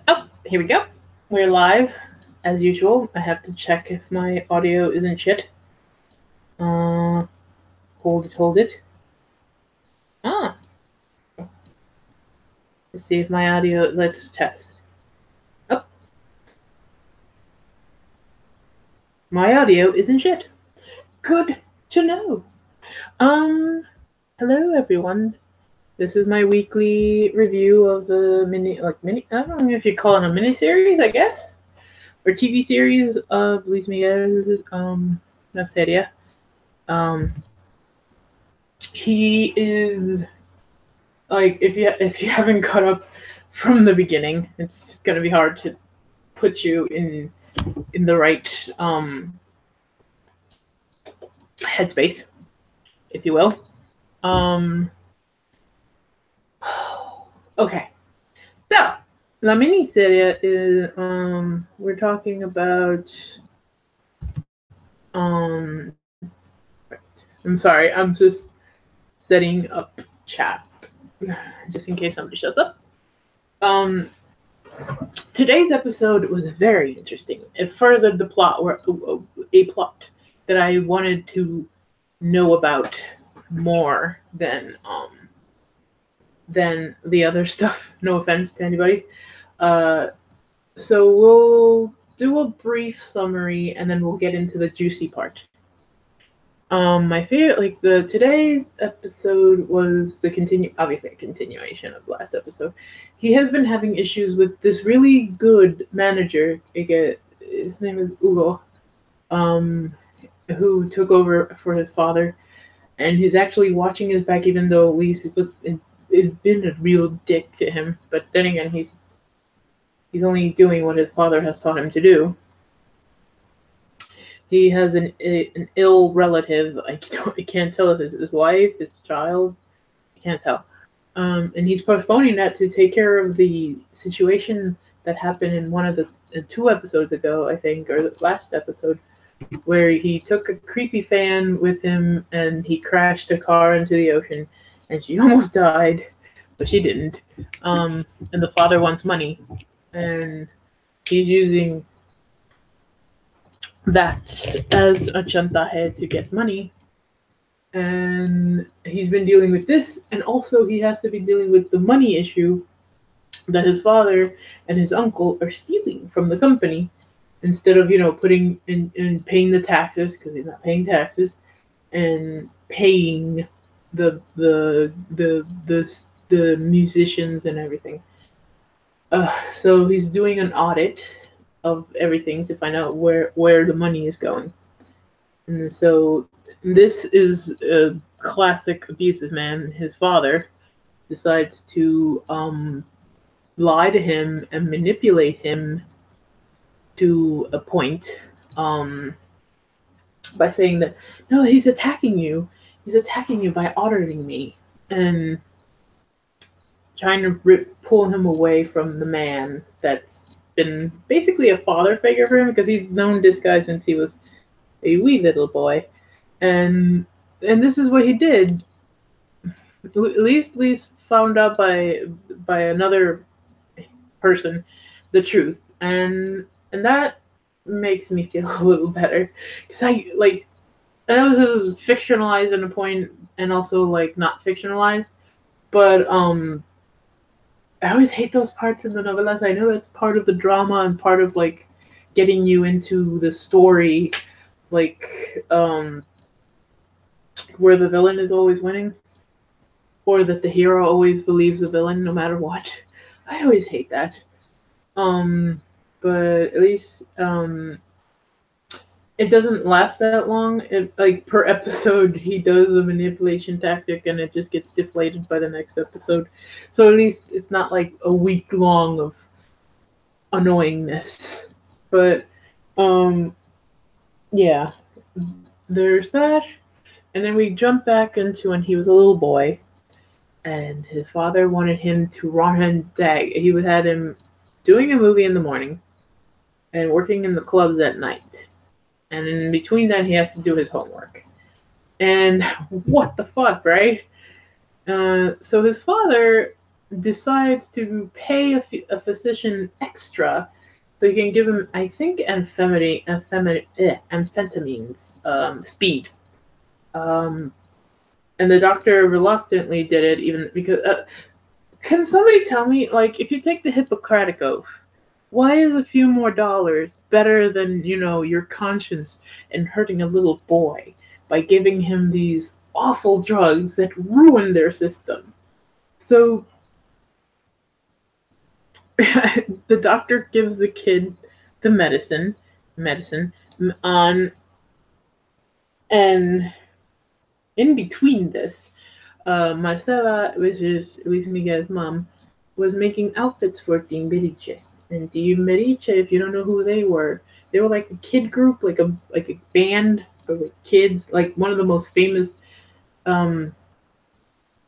Oh, here we go. We're live, as usual. I have to check if my audio isn't shit. Hold it. Ah, let's see if my audio. Let's test. Oh, my audio isn't shit. Good to know. Um, hello everyone. This is my weekly review of the mini. I don't know if you call it a mini series, I guess, or TV series of Luis Miguel. La Serie. Um, he is like if you haven't caught up from the beginning, it's just gonna be hard to put you in the right headspace, if you will. Um, okay, so La Mini Serie is we're talking about um I'm sorry, I'm just setting up chat just in case somebody shows up. Um, Today's episode was very interesting. It furthered the plot, or a plot that I wanted to know about more than the other stuff. No offense to anybody. Uh, so we'll do a brief summary, and then we'll get into the juicy part. My favorite, like the today's episode was obviously a continuation of the last episode. He has been having issues with this really good manager. His name is Hugo, um, who took over for his father, and he's actually watching his back, even though it's been a real dick to him. But then again, he's only doing what his father has taught him to do. He has an ill relative. I can't tell if it's his wife, his child. I can't tell. And he's postponing that to take care of the situation that happened in one of the 2 episodes ago, I think, or the last episode, where he took a creepy fan with him and he crashed a car into the ocean, and she almost died, but she didn't. And the father wants money, and he's using that as a chantaje to get money. And he's been dealing with this, and also he has to be dealing with the money issue that his father and his uncle are stealing from the company instead of putting in paying the taxes, because he's not paying taxes, and paying the musicians and everything. So he's doing an audit of everything to find out where the money is going. And so this is a classic abusive man. His father decides to lie to him and manipulate him to a point, by saying that no, he's attacking you. He's attacking you by auditing me, and trying to pull him away from the man that's been basically a father figure for him, because he's known this guy since he was a wee little boy, and this is what he did. At least found out by another person the truth, and that makes me feel a little better, because I know this is fictionalized in a point, and also like not fictionalized, but I always hate those parts in the novellas. I know that's part of the drama and part of like getting you into the story, like where the villain is always winning, or that the hero always believes the villain no matter what. I always hate that. But at least it doesn't last that long. Like per episode, he does a manipulation tactic, and it just gets deflated by the next episode. So at least it's not like a week long of annoyingness. But yeah, there's that. And then we jump back into when he was a little boy, and his father wanted him to run and dag. He had him doing a movie in the morning and working in the clubs at night. And in between that, he has to do his homework. And what the fuck, right? So his father decides to pay a physician extra so he can give him, I think, amphetamines, speed. Um, and the doctor reluctantly did it, even because. Can somebody tell me, like, if you take the Hippocratic Oath, why is a few more dollars better than, your conscience and hurting a little boy by giving him these awful drugs that ruin their system? So the doctor gives the kid the medicine, on, and in between this, Marcela, which is Luis Miguel's mom, was making outfits for Team Beriche. And Team Beriche, if you don't know who they were like a kid group, like a band of like kids, like one of the most famous um,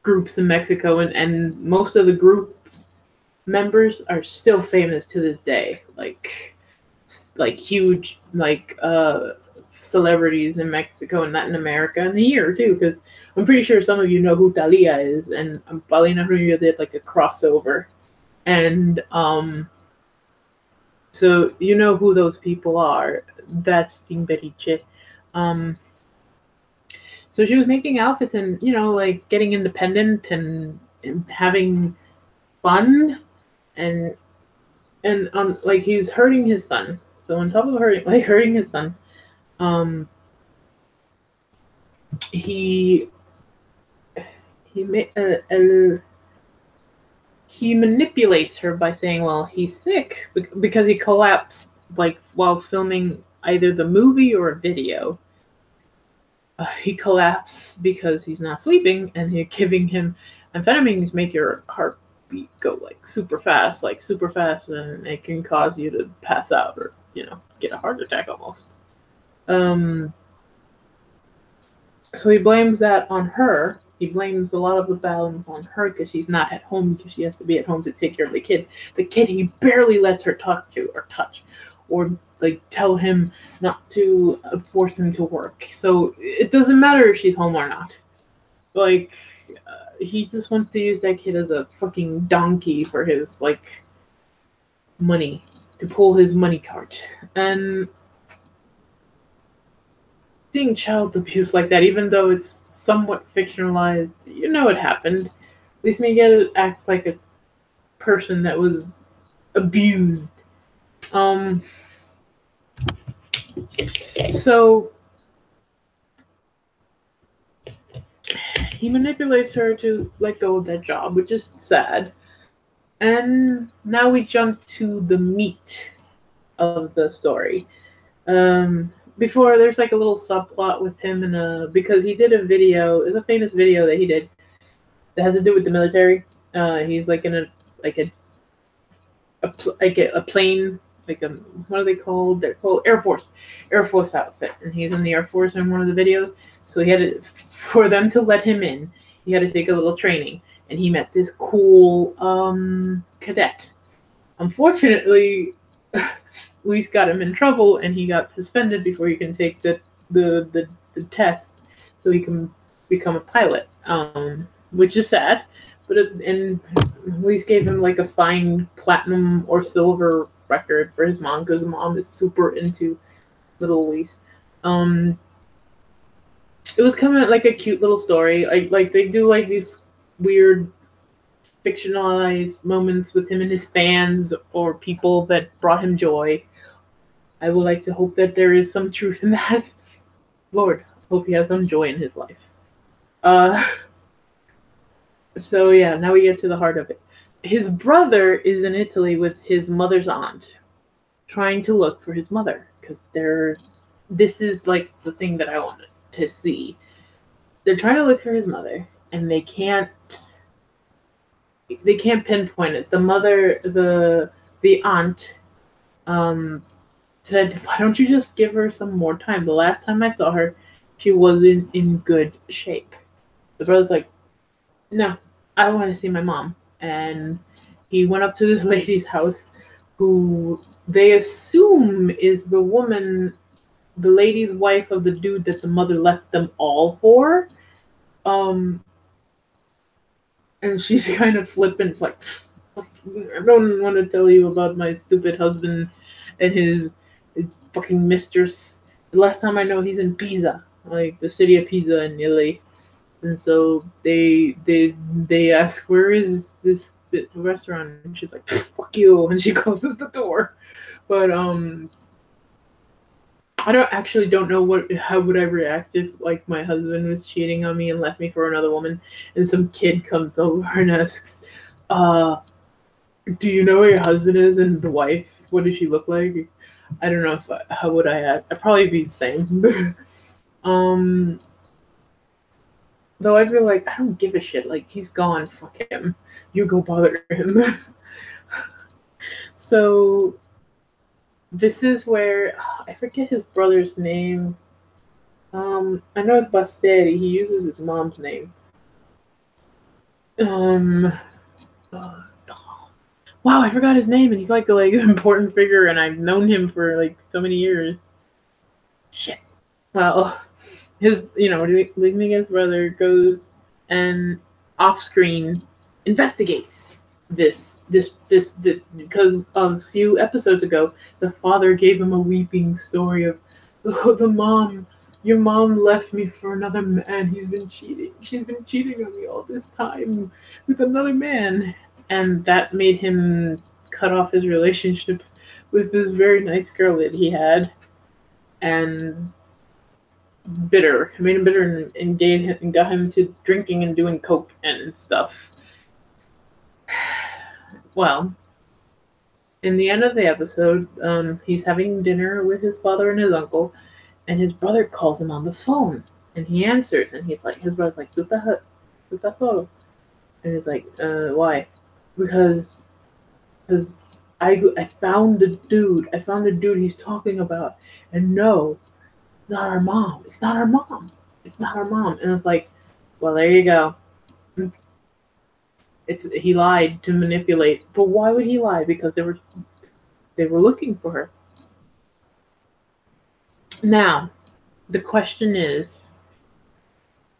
groups in Mexico, and most of the group's members are still famous to this day. Like huge celebrities in Mexico and Latin America and here too, because I'm pretty sure some of you know who Talia is, and Paulina Rubio did like a crossover, and so you know who those people are. That's Timberiche. Um, so she was making outfits and like getting independent and having fun, and like he's hurting his son. So on top of hurting his son, um, he he ma- uh, uh, he manipulates her by saying, well, he's sick because he collapsed like while filming either the movie or a video. He collapsed because he's not sleeping, and they're giving him amphetamines make your heartbeat go like super fast, and it can cause you to pass out or get a heart attack almost. Um, So he blames that on her. He blames a lot of the blame on her because she's not at home, because she has to be at home to take care of the kid. The kid he barely lets her talk to or touch, or like tell him not to force him to work. So it doesn't matter if she's home or not. Like he just wants to use that kid as a fucking donkey for his money, to pull his money cart. And seeing child abuse like that, even though it's somewhat fictionalized, it happened. Luis Miguel acts like a person that was abused. Um, so he manipulates her to let go of that job, which is sad. And now we jump to the meat of the story. Before there's like a little subplot with him because he did a video. It's a famous video that he did that has to do with the military. He's like in like a plane, what are they called? They're called Air Force outfit, and he's in the Air Force in one of the videos. So he had to, for them to let him in, he had to take a little training, and he met this cool cadet. Unfortunately, Luis got him in trouble, and he got suspended before he can take the test, so he can become a pilot. Which is sad, and Luis gave him like a signed platinum or silver record for his mom, because the mom is super into little Luis. It was kind of like a cute little story. Like they do like these weird fictionalized moments with him and his fans or people that brought him joy. I would like to hope that there is some truth in that. Lord, hope he has some joy in his life. So yeah, now we get to the heart of it. His brother is in Italy with his mother's aunt, trying to look for his mother, because this is like the thing that I wanted to see. They're trying to look for his mother, and they can't pinpoint it. The aunt said, why don't you just give her some more time? The last time I saw her, she wasn't in good shape. The brother's like, no, I want to see my mom. And he went up to this lady's house, who they assume is the lady's wife of the dude that the mother left them all for. and she's kind of flippant, like, I don't want to tell you about my stupid husband and his fucking mistress. The last time I know, he's in Pisa, like the city of Pisa in Italy. And so they ask, where is this restaurant? And she's like, fuck you, and she closes the door. But I don't know how would I react if like my husband was cheating on me and left me for another woman, and some kid comes over and asks, uh, "Do you know where your husband is?" And the wife, what does she look like? I don't know if how would I act. I'd probably be the same. um, though I feel like I don't give a shit. Like he's gone. Fuck him. You go bother him. So this is where I forget his brother's name. I know it's Basteri. He uses his mom's name. Um, uh, wow, I forgot his name, and he's like an important figure, and I've known him for like so many years. Shit. Well, his Miguel's brother goes and off screen investigates this because a few episodes ago the father gave him a weeping story of, oh, the mom, your mom left me for another man. She's been cheating on me all this time with another man. And that made him cut off his relationship with this very nice girl that he had. And bitter. It made him bitter, and got him to drinking and doing coke and stuff. Well, in the end of the episode, he's having dinner with his father and his uncle, and his brother calls him on the phone, and he answers, and his brother's like, "Tu estás solo?" And he's like, "Why?" Because I found the dude. I found the dude he's talking about, and no, not our mom. It's not our mom. It's not our mom. And it's like, well, there you go. He lied to manipulate. But why would he lie? Because they were looking for her. Now, the question is,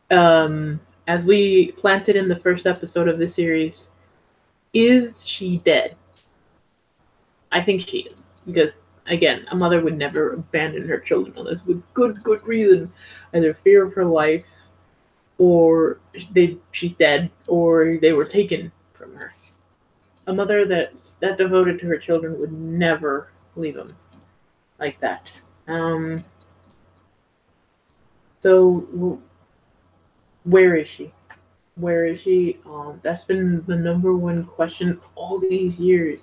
as we planted in the first episode of this series, is she dead? I think she is. Because, again, a mother would never abandon her children unless with good reason. Either fear of her life, or she's dead, or they were taken from her. A mother that devoted to her children would never leave them like that. So where is she? Where is she? That's been the number one question all these years.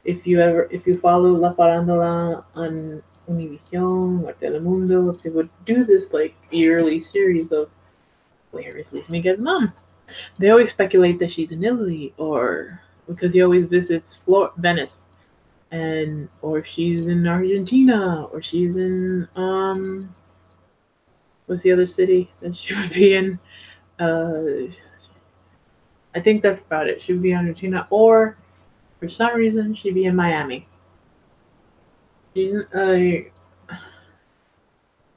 If you follow La Farandola on Univision or Telemundo, if they would do this like yearly series of where is Luis Miguel's mom, they always speculate that she's in Italy, or because he always visits Venice, and or she's in Argentina, or she's in what's the other city that she would be in? I think that's about it. She would be in Argentina, or for some reason she'd be in Miami.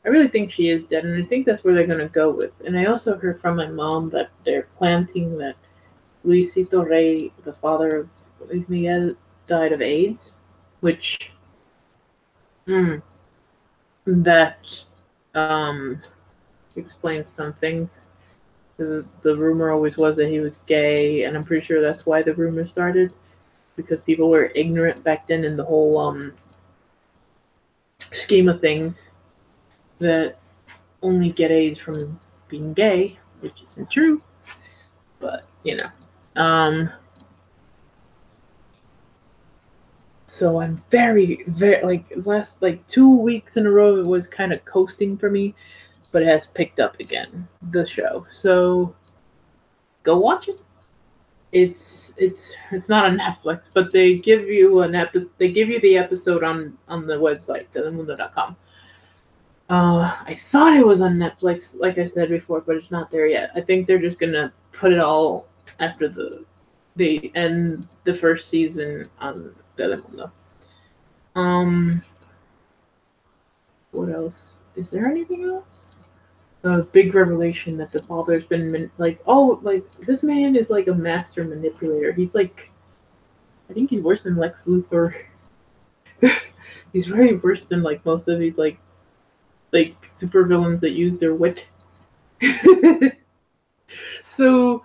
I really think she is dead, and I think that's where they're gonna go with. And I also heard from my mom that they're planting that Luisito Rey, the father of Luis Miguel, died of AIDS, which that explains some things. The rumor always was that he was gay, and I'm pretty sure that's why the rumor started, because people were ignorant back then in the whole scheme of things, that only get AIDS from being gay, which isn't true, but so I'm very last 2 weeks in a row it was kind of coasting for me, but it has picked up again, the show. So go watch it. It's not on Netflix, but they give you the episode on the website, telemundo.com. I thought it was on Netflix, like I said before, but it's not there yet. I think they're just gonna put it all after they end the first season on Telemundo. What else? Is there anything else? a big revelation that the father's been like, oh, like this man is like a master manipulator. He's like, I think he's worse than Lex Luthor. He's really worse than like most of these like supervillains that use their wit. So,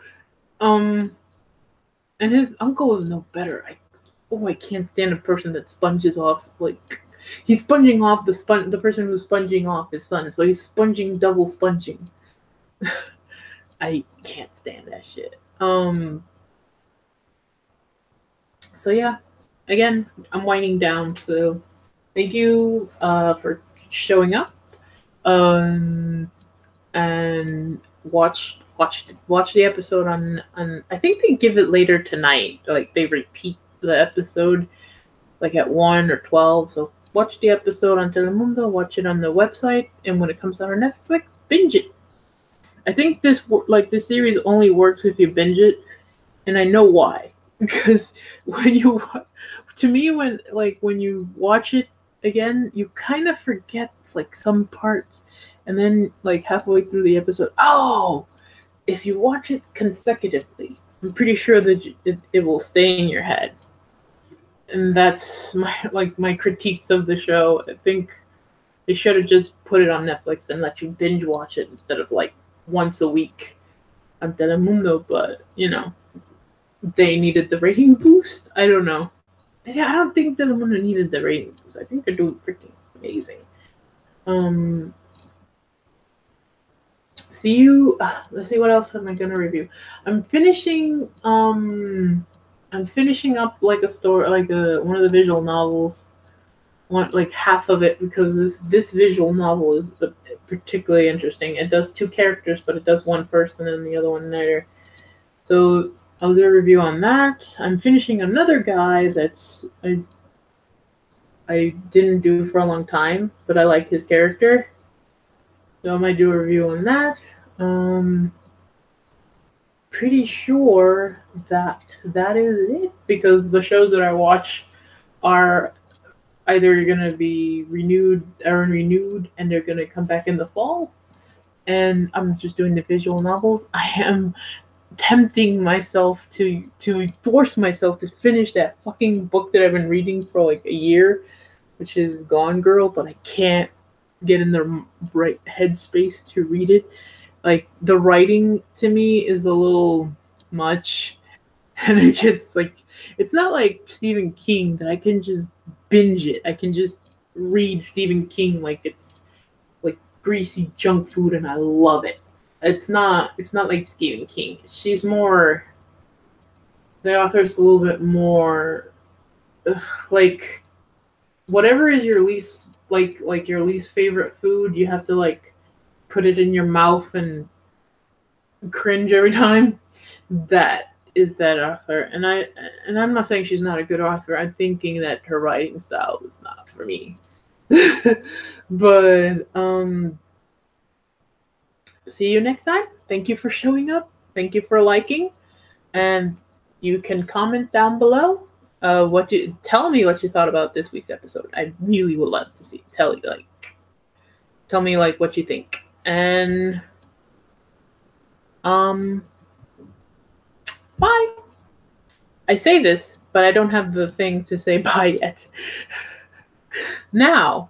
um, and his uncle is no better. I can't stand a person that sponges off like he's sponging off the person who's sponging off his son. So he's sponging double sponging. I can't stand that shit. So yeah, again, I'm winding down. So thank you for showing up. And watch the episode on. I think they give it later tonight. Like they repeat the episode like at 1 or 12. So watch the episode on Telemundo. Watch it on the website, and when it comes out on Netflix, binge it. I think this series only works if you binge it, and I know why. Because when you watch it again, you kind of forget like some parts, and then like halfway through the episode, oh, if you watch it consecutively, I'm pretty sure that it will stay in your head. And that's my critiques of the show. I think they should have just put it on Netflix and let you binge watch it instead of like once a week on Telemundo. But they needed the rating boost. I don't know. Yeah, I don't think Telemundo needed the rating boost. I think they're doing freaking amazing. Let's see what else am I gonna review. I'm finishing up like a story, like one of the visual novels. Like half of it, because this visual novel is particularly interesting. It does two characters, but it does one person and the other one later. So I'll do a review on that. I'm finishing another guy that's I didn't do for a long time, but I like his character. So I might do a review on that. Pretty sure that is it, because the shows that I watch are either going to be renewed, and they're going to come back in the fall. And I'm just doing the visual novels. I am tempting myself to force myself to finish that fucking book that I've been reading for like a year, which is Gone Girl, but I can't get in the right headspace to read it. Like the writing to me is a little much, and it gets like, it's not like Stephen King that I can just binge it. I can just read Stephen King like it's like greasy junk food and I love it. It's not like Stephen King. She's more, the author's a little bit more like whatever is your least like your least favorite food, you have to like put it in your mouth and cringe every time. That is that author. And I'm not saying she's not a good author. I'm thinking that her writing style is not for me. But see you next time. Thank you for showing up. Thank you for liking. And you can comment down below. Tell me what you thought about this week's episode. I really would love to tell me like what you think. And bye. I say this, but I don't have the thing to say bye yet. Now